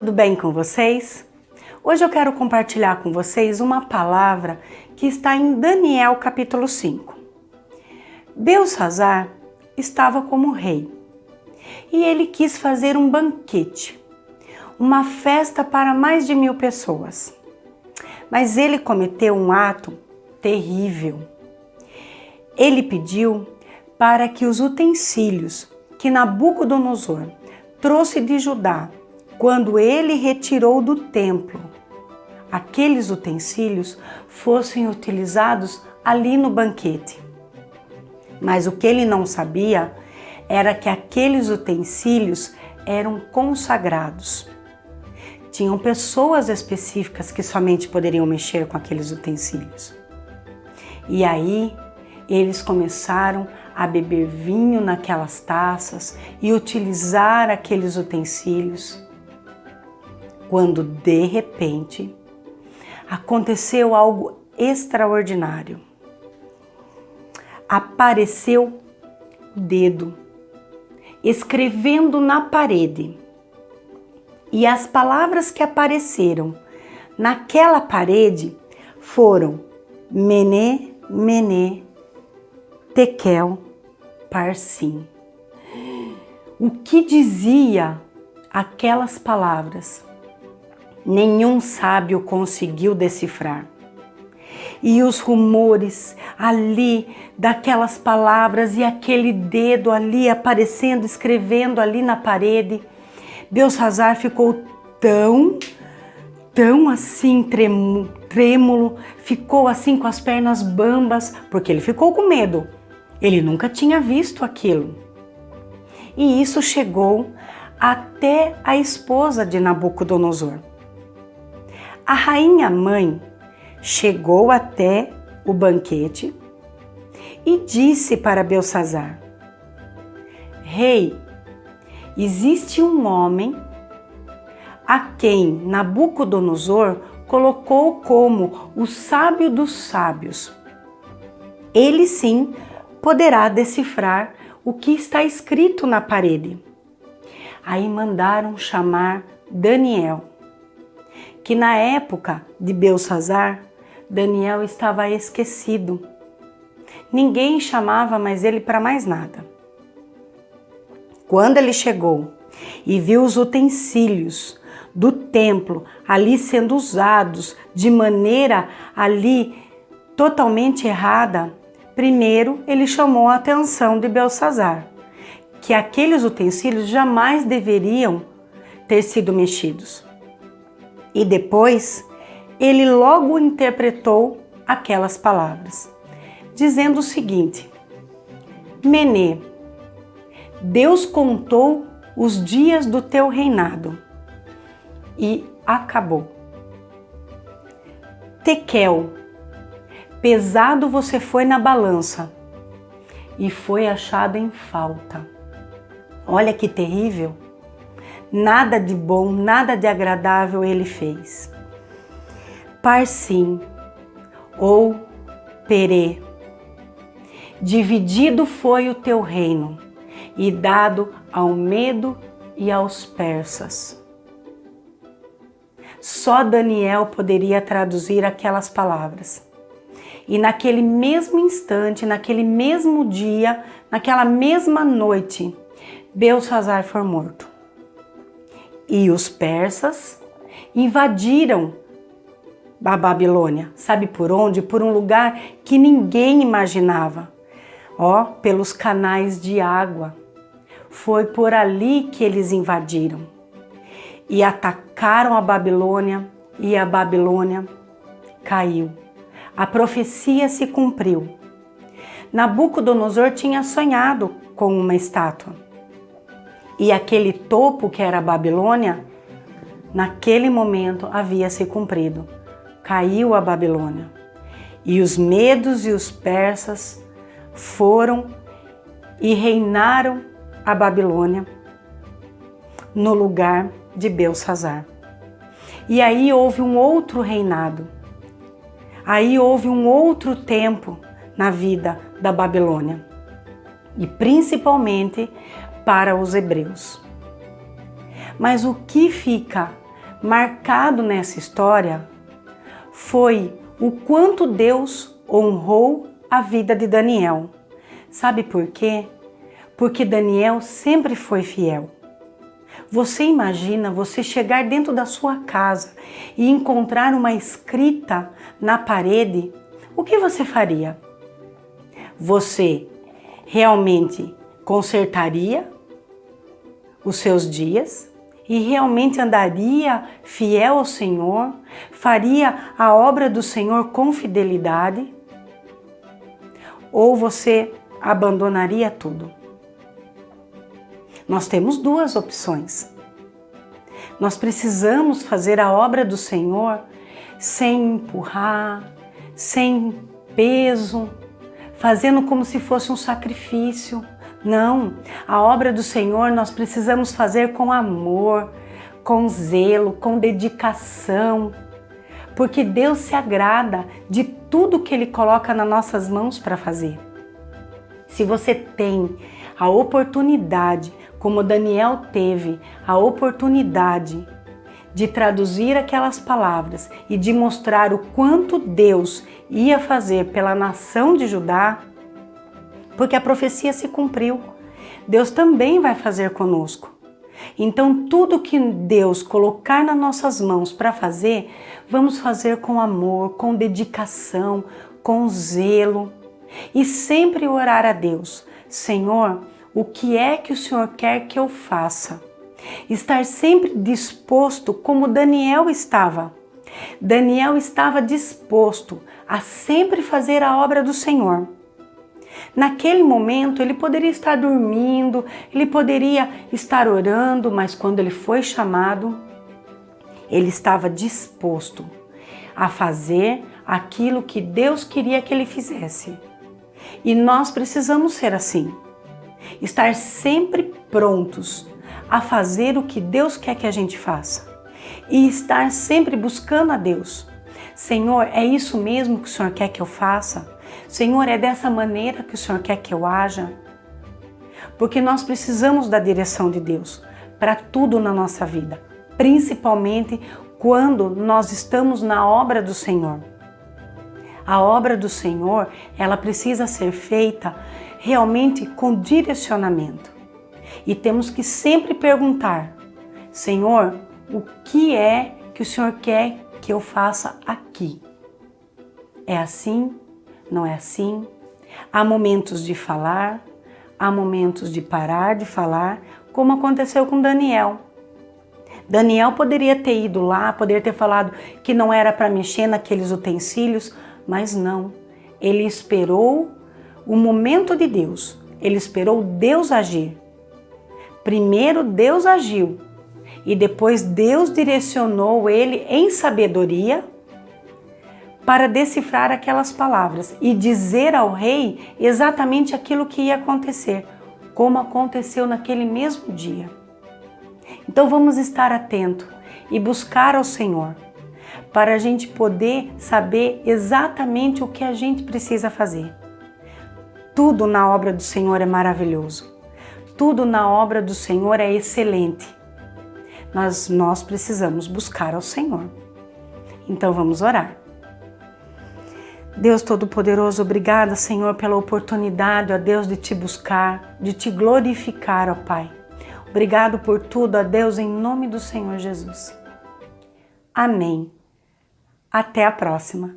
Tudo bem com vocês? Hoje eu quero compartilhar com vocês uma palavra que está em Daniel capítulo 5. Belsassar estava como rei e ele quis fazer um banquete, uma festa para mais de 1000 pessoas. Mas ele cometeu um ato terrível. Ele pediu para que os utensílios que Nabucodonosor trouxe de Judá, quando ele retirou do templo, aqueles utensílios fossem utilizados ali no banquete. Mas o que ele não sabia era que aqueles utensílios eram consagrados. Tinham pessoas específicas que somente poderiam mexer com aqueles utensílios. E aí eles começaram a beber vinho naquelas taças e utilizar aqueles utensílios, quando de repente aconteceu algo extraordinário. Apareceu o dedo escrevendo na parede, e as palavras que apareceram naquela parede foram Mené, Mené, Tekel, Parsim. O que dizia aquelas palavras? Nenhum sábio conseguiu decifrar. E os rumores ali daquelas palavras e aquele dedo ali aparecendo, escrevendo ali na parede, Belsassar ficou tão assim trêmulo, ficou assim com as pernas bambas, porque ele ficou com medo. Ele nunca tinha visto aquilo. E isso chegou até a esposa de Nabucodonosor. A rainha mãe chegou até o banquete e disse para Belsassar: Rei, existe um homem a quem Nabucodonosor colocou como o sábio dos sábios. Ele sim poderá decifrar o que está escrito na parede. Aí mandaram chamar Daniel, que na época de Belsassar, Daniel estava esquecido. Ninguém chamava mais ele para mais nada. Quando ele chegou e viu os utensílios do templo ali sendo usados de maneira ali totalmente errada, primeiro ele chamou a atenção de Belsassar, que aqueles utensílios jamais deveriam ter sido mexidos. E depois ele logo interpretou aquelas palavras, dizendo o seguinte: Mené, Deus contou os dias do teu reinado e acabou. Tekel, pesado você foi na balança e foi achado em falta. Olha que terrível! Nada de bom, nada de agradável ele fez. Parsim ou Perê, dividido foi o teu reino e dado ao Medo e aos persas. Só Daniel poderia traduzir aquelas palavras. E naquele mesmo instante, naquele mesmo dia, naquela mesma noite, Belsassar foi morto. E os persas invadiram a Babilônia. Sabe por onde? Por um lugar que ninguém imaginava. Pelos canais de água. Foi por ali que eles invadiram e atacaram a Babilônia, e a Babilônia caiu. A profecia se cumpriu. Nabucodonosor tinha sonhado com uma estátua, e aquele topo que era a Babilônia, naquele momento havia se cumprido. Caiu a Babilônia, e os medos e os persas foram e reinaram a Babilônia no lugar de Belsassar. E aí houve um outro reinado. Aí houve um outro tempo na vida da Babilônia. E principalmente para os hebreus. Mas o que fica marcado nessa história foi o quanto Deus honrou a vida de Daniel. Sabe por quê? Porque Daniel sempre foi fiel. Você imagina você chegar dentro da sua casa e encontrar uma escrita na parede? O que você faria? Você realmente consertaria os seus dias e realmente andaria fiel ao Senhor? Faria a obra do Senhor com fidelidade? Ou você abandonaria tudo? Nós temos duas opções. Nós precisamos fazer a obra do Senhor sem empurrar, sem peso, fazendo como se fosse um sacrifício. Não, a obra do Senhor nós precisamos fazer com amor, com zelo, com dedicação, porque Deus se agrada de tudo que Ele coloca nas nossas mãos para fazer. Se você tem a oportunidade, como Daniel teve a oportunidade de traduzir aquelas palavras e de mostrar o quanto Deus ia fazer pela nação de Judá, porque a profecia se cumpriu, Deus também vai fazer conosco. Então tudo que Deus colocar nas nossas mãos para fazer, vamos fazer com amor, com dedicação, com zelo e sempre orar a Deus: Senhor, o que é que o Senhor quer que eu faça? Estar sempre disposto como Daniel estava. Daniel estava disposto a sempre fazer a obra do Senhor. Naquele momento ele poderia estar dormindo, ele poderia estar orando, mas quando ele foi chamado, ele estava disposto a fazer aquilo que Deus queria que ele fizesse. E nós precisamos ser assim. Estar sempre prontos a fazer o que Deus quer que a gente faça e estar sempre buscando a Deus. Senhor, é isso mesmo que o Senhor quer que eu faça? Senhor, é dessa maneira que o Senhor quer que eu haja? Porque nós precisamos da direção de Deus para tudo na nossa vida, principalmente quando nós estamos na obra do Senhor. A obra do Senhor, ela precisa ser feita realmente com direcionamento. E temos que sempre perguntar: Senhor, o que é que o Senhor quer que eu faça aqui? É assim? Não é assim? Há momentos de falar, há momentos de parar de falar, como aconteceu com Daniel. Daniel poderia ter ido lá, poderia ter falado que não era para mexer naqueles utensílios, mas não. Ele esperou o momento de Deus. Ele esperou Deus agir. Primeiro Deus agiu e depois Deus direcionou ele em sabedoria para decifrar aquelas palavras e dizer ao rei exatamente aquilo que ia acontecer, como aconteceu naquele mesmo dia. Então vamos estar atentos e buscar ao Senhor para a gente poder saber exatamente o que a gente precisa fazer. Tudo na obra do Senhor é maravilhoso. Tudo na obra do Senhor é excelente. Nós precisamos buscar ao Senhor. Então vamos orar. Deus Todo-Poderoso, obrigada, Senhor, pela oportunidade, ó Deus, de te buscar, de te glorificar, ó Pai. Obrigado por tudo, ó Deus, em nome do Senhor Jesus. Amém. Até a próxima.